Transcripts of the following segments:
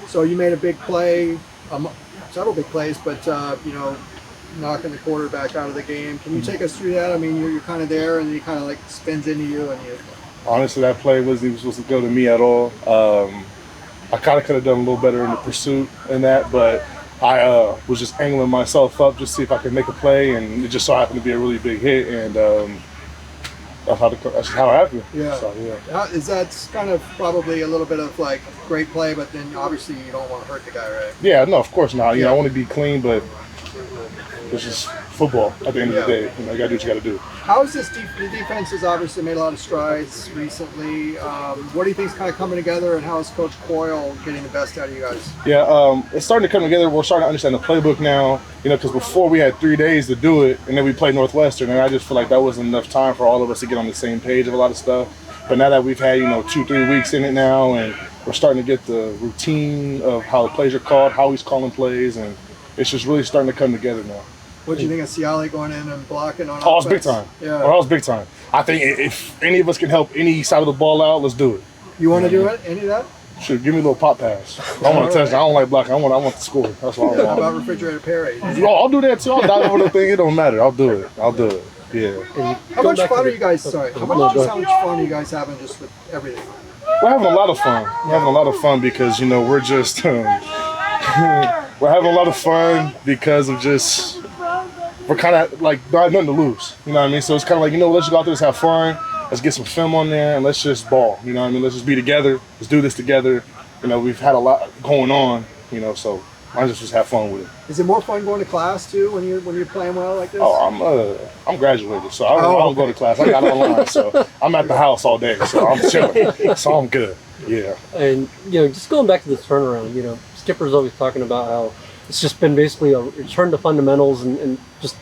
So you made a big play, several big plays, but knocking the quarterback out of the game. Can you take us through that? I mean, you're kind of there, and he kind of like spins into you, and you. Honestly, that play wasn't even supposed to go to me at all. I kind of could have done a little better in the pursuit in that, but I was just angling myself up just to see if I could make a play, and it just so happened to be a really big hit, and that's how it happened. Yeah. So, yeah. Is that kind of probably a little bit of like great play, but then obviously you don't want to hurt the guy, right? Yeah, no, of course not. I want to be clean, but it's just football at the end of the day. You gotta do what you gotta do. How is this? The defense has obviously made a lot of strides recently. What do you think is kind of coming together, and how is Coach Coyle getting the best out of you guys? Yeah, it's starting to come together. We're starting to understand the playbook now. Because before we had 3 days to do it, and then we played Northwestern, and I just feel like that wasn't enough time for all of us to get on the same page of a lot of stuff. But now that we've had 2-3 weeks in it now, and we're starting to get the routine of how the plays are called, how he's calling plays, and it's just really starting to come together now. What do you think of Seali going in and blocking on offense? Oh, it's big time. Yeah. Oh, that was big time. I think if any of us can help any side of the ball out, let's do it. You want to do it? Any of that? Sure, give me a little pop pass. I want to touch. I don't like blocking. I want the score. That's what I want. How about refrigerator Perry? I'll do that too. I'll dive over the thing. It don't matter. I'll do it. Yeah. How much fun are you guys? Sorry. How much fun are you guys having just with everything? We're having a lot of fun. We're having a lot of fun because we're just we're having a lot of fun because of just we're kind of like not nothing to lose. You know what I mean? So it's kind of like let's just go out there, let's have fun. Let's get some film on there and let's just ball. You know what I mean? Let's just be together. Let's do this together. We've had a lot going on. So I just have fun with it. Is it more fun going to class too when you're playing well like this? Oh, I'm graduated, so I don't go to class. I got online, so I'm at the house all day, so I'm chilling. So I'm good. Yeah. And just going back to this turnaround, Skipper's always talking about how it's just been basically a return to fundamentals and just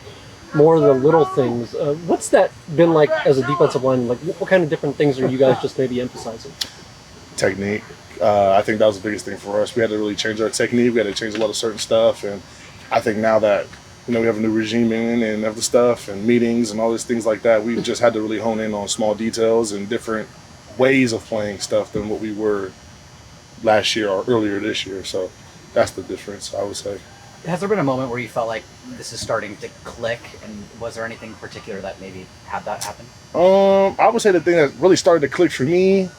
more of the little things. What's that been like as a defensive line? Like, what kind of different things are you guys just maybe emphasizing? Technique. I think that was the biggest thing for us. We had to really change our technique. We had to change a lot of certain stuff, and I think now that we have a new regime in and other stuff and meetings and all these things like that, we've just had to really hone in on small details and different ways of playing stuff than what we were last year or earlier this year. So that's the difference, I would say. Has there been a moment where you felt like this is starting to click, and was there anything particular that maybe had that happen? I would say the thing that really started to click for me,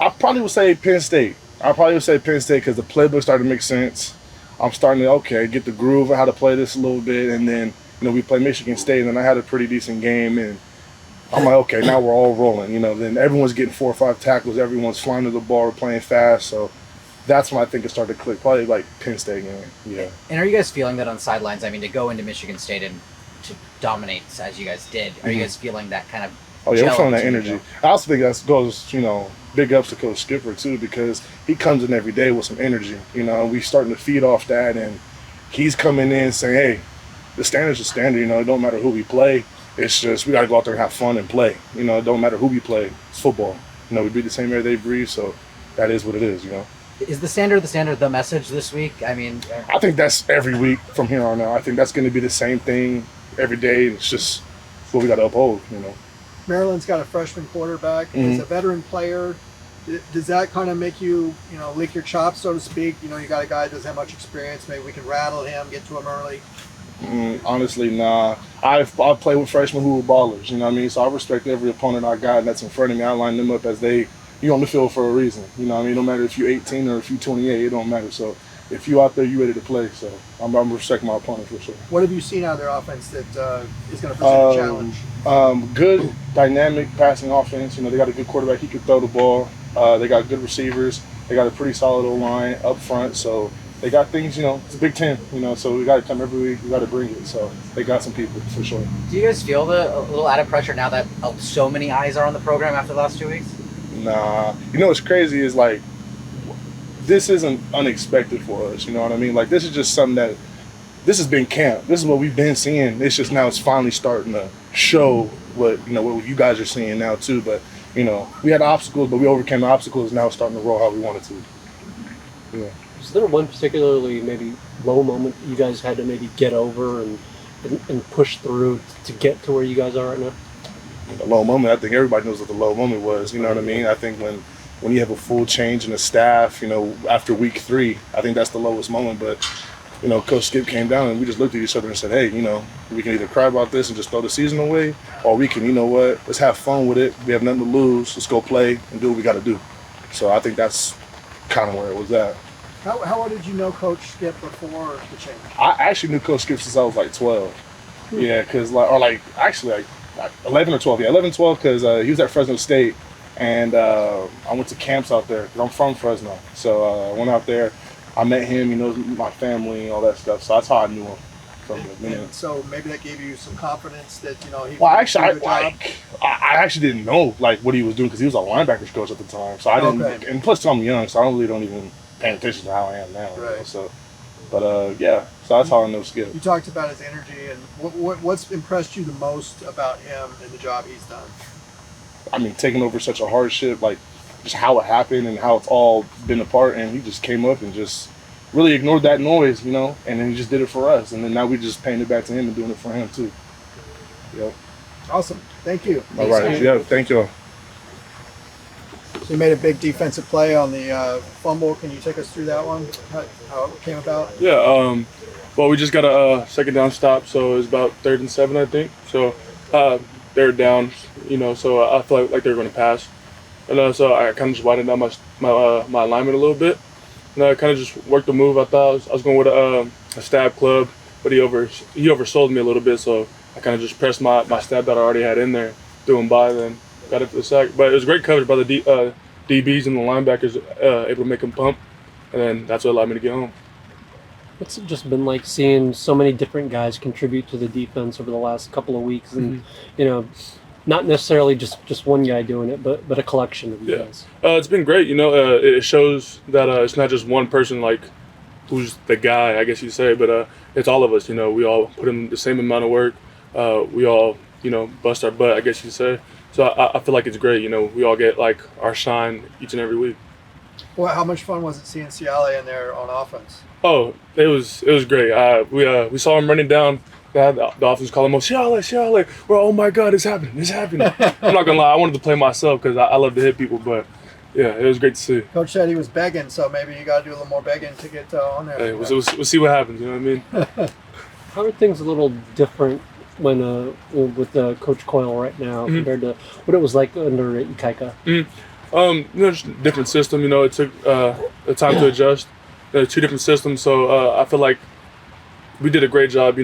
I probably would say Penn State. Because the playbook started to make sense. I'm starting to, get the groove of how to play this a little bit, and then, we play Michigan State, and I had a pretty decent game, and I'm like, okay, now we're all rolling, then everyone's getting 4 or 5 tackles, everyone's flying to the ball, we're playing fast, so that's when I think it started to click, probably like Penn State game, yeah. And are you guys feeling that on the sidelines? I mean, to go into Michigan State and to dominate as you guys did, are you guys feeling that kind of Oh yeah, we're feeling that energy. I also think that goes, big ups to Coach Skipper too, because he comes in every day with some energy, and we starting to feed off that, and he's coming in saying, hey, the standard's the standard, it don't matter who we play, it's just we got to go out there and have fun and play, it don't matter who we play, it's football, we breathe the same air they breathe, so that is what it is, Is the standard the message this week? I mean, I think that's every week from here on out. I think that's going to be the same thing every day. It's just what we got to uphold, Maryland's got a freshman quarterback. Mm-hmm. As a veteran player, does that kind of make you, lick your chops, so to speak? You got a guy that doesn't have much experience. Maybe we can rattle him, get to him early. Honestly, nah. I've played with freshmen who were ballers, So I respect every opponent I got that's in front of me. I line them up as you on the field for a reason. No matter if you're 18 or if you're 28, it don't matter. So if you out there, you ready to play. So I'm respecting my opponent for sure. What have you seen out of their offense that is going to present a challenge? Good, dynamic passing offense. They got a good quarterback. He can throw the ball. They got good receivers. They got a pretty solid O-line up front. So they got things, it's a Big Ten, so we got to come every week. We got to bring it. So they got some people for sure. Do you guys feel a little added pressure now that so many eyes are on the program after the last 2 weeks? Nah. What's crazy is, this isn't unexpected for us, you know what I mean? This is just something that, this has been camp. This is what we've been seeing. It's just now it's finally starting to show what you guys are seeing now too. But, we had obstacles, but we overcame the obstacles. Now it's starting to roll how we wanted to. Yeah. Is there one particularly maybe low moment you guys had to maybe get over and push through to get to where you guys are right now? The low moment, I think everybody knows what the low moment was, you know what I mean? I think when when you have a full change in the staff, after week 3, I think that's the lowest moment. But, Coach Skip came down and we just looked at each other and said, hey, we can either cry about this and just throw the season away, or we can, let's have fun with it. We have nothing to lose. Let's go play and do what we got to do. So I think that's kind of where it was at. How well did you know Coach Skip before the change? I actually knew Coach Skip since I was like 12. Yeah, because actually 11 or 12. Yeah, 11, 12, because he was at Fresno State. And I went to camps out there because I'm from Fresno. So I went out there. I met him. He knows my family and all that stuff. So that's how I knew him from the beginning. And so maybe that gave you some confidence that he. Well, actually, I actually didn't know what he was doing because he was a linebackers coach at the time. So I didn't. Okay. And plus, I'm young, so I don't even pay attention to how I am now. Right. So, but yeah. So that's how I know Skip. You talked about his energy, and what's impressed you the most about him and the job he's done? I mean, taking over such a hardship, just how it happened and how it's all been apart, and he just came up and just really ignored that noise, and then he just did it for us, and then now we just paying it back to him and doing it for him too. Yep. Awesome. Thank you. All right. Yeah. Thank you. So you made a big defensive play on the fumble. Can you take us through that one? How it came about? Yeah. Well, we just got a second down stop, so it was about 3rd and 7, I think. So they're down, so I felt like they were going to pass. And so I kind of just widened out my alignment a little bit. And I kind of just worked the move. I thought I was going with a stab club, but he oversold me a little bit, so I kind of just pressed my stab that I already had in there, threw him by, then got it for the sack. But it was great coverage by the DBs and the linebackers, able to make them pump, and then that's what allowed me to get home. What's it just been like seeing so many different guys contribute to the defense over the last couple of weeks, and not necessarily just one guy doing it, but a collection of guys? It's been great. It shows that it's not just one person who's the guy, I guess you say, but it's all of us. We all put in the same amount of work. We all bust our butt, I guess you say. So I feel like it's great. We all get our shine each and every week. Well, how much fun was it seeing Seali in there on offense? Oh, it was great. We saw him running down. The offense called him, Seali. We're, oh my God, it's happening. I'm not gonna lie, I wanted to play myself because I love to hit people, but yeah, it was great to see. Coach said he was begging, so maybe you got to do a little more begging to get on there. Hey, we'll see what happens. You know what I mean? How are things a little different when with Coach Coyle right now compared to what it was like under Ikaika? Just different system. It took a time to adjust. 2 different systems, so I feel like we did a great job.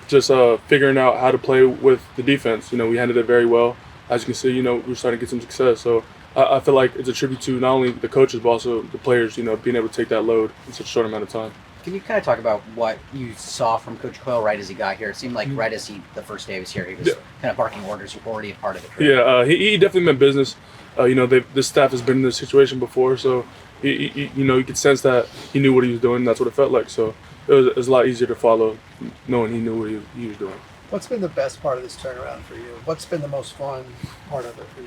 Just figuring out how to play with the defense. We handled it very well. As you can see, we're starting to get some success. So I feel like it's a tribute to not only the coaches, but also the players, being able to take that load in such a short amount of time. Can you kind of talk about what you saw from Coach Coyle right as he got here? It seemed like right as the first day he was here, he was kind of barking orders. You're already a part of it. Right? Yeah, he definitely meant business. This staff has been in this situation before, so you could sense that he knew what he was doing. And that's what it felt like. So it was a lot easier to follow, knowing he knew what he was doing. What's been the best part of this turnaround for you? What's been the most fun part of it for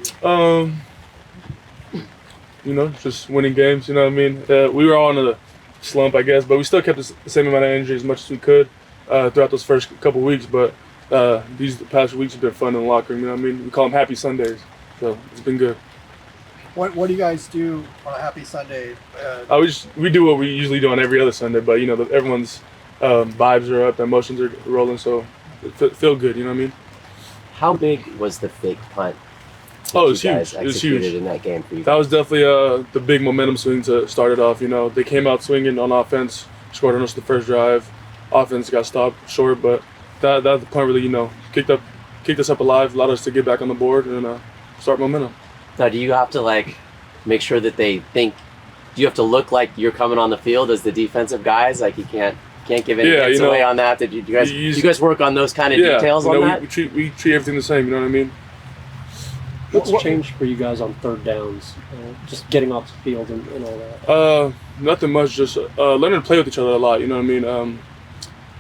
you? Just winning games. You know what I mean? We were all in a slump, I guess, but we still kept the same amount of energy as much as we could throughout those first couple weeks. But these past weeks have been fun in the locker room. You know what I mean? We call them Happy Sundays, so it's been good. What do you guys do on a Happy Sunday? We do what we usually do on every other Sunday, but everyone's vibes are up, emotions are rolling, so it feel good. You know what I mean? How big was the fake punt? Oh, it was huge. It was huge In that game for you. That was definitely the big momentum swing to start it off. They came out swinging on offense, scored on us the first drive. Offense got stopped short, but that punt really kicked us up alive, allowed us to get back on the board and start momentum. Now, do you have to make sure that they think? Do you have to look like you're coming on the field as the defensive guys? You can't give any hits away on that. Did you guys work on those kind of details on that? We treat everything the same. You know what I mean? What's changed for you guys on third downs? Just getting off the field and all that. Nothing much. Just learning to play with each other a lot. You know what I mean?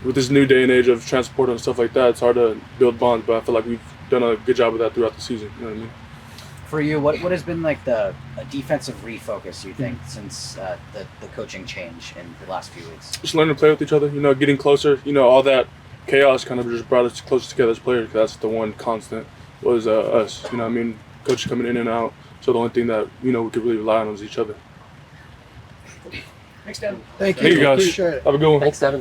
With this new day and age of transport and stuff like that, it's hard to build bonds. But I feel like we've done a good job of that throughout the season. You know what I mean? For you, what has been the defensive refocus, you think, since the coaching change in the last few weeks? Just learning to play with each other, getting closer. All that chaos kind of just brought us closer together as players. That's the one constant was us. You know what I mean? Coaches coming in and out, So the only thing that we could really rely on is each other. Thanks, Dan. Thank Thank you guys. Appreciate it. Have a good one. Thanks, Devin.